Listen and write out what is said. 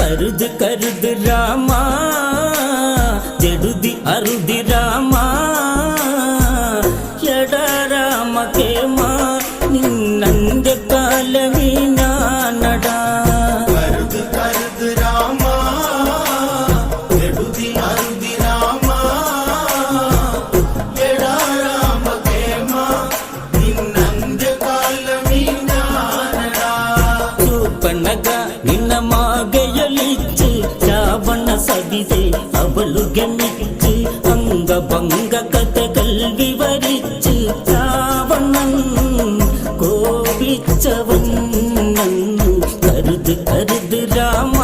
കരുത് കരുത് രാമ ജടുതി അറുതി രാമ എട രാമ കേമ നിന്നന്റെ കാലമീ ഞാനടാ കരുത് കരുത് രാമ ജടുതി അറുതി രാമ എട രാമ കേമ നിന്നന്റെ കാലമീ ഞാനടാ ಚೂಪಣಗ ನಿನ್ನ ಮಾಗೆಯಲಿಚ್ಚು ಚಾವಣ ಸವಿದೆ ಅವಳು ಗೆಮಿಚ್ಚು ಅಂಗ ಭಂಗ ಕಥೆകൾ വിവരിച്ച് ചാവണൻ കോപിച്ചവൻ കരുത് കരുത് രാമ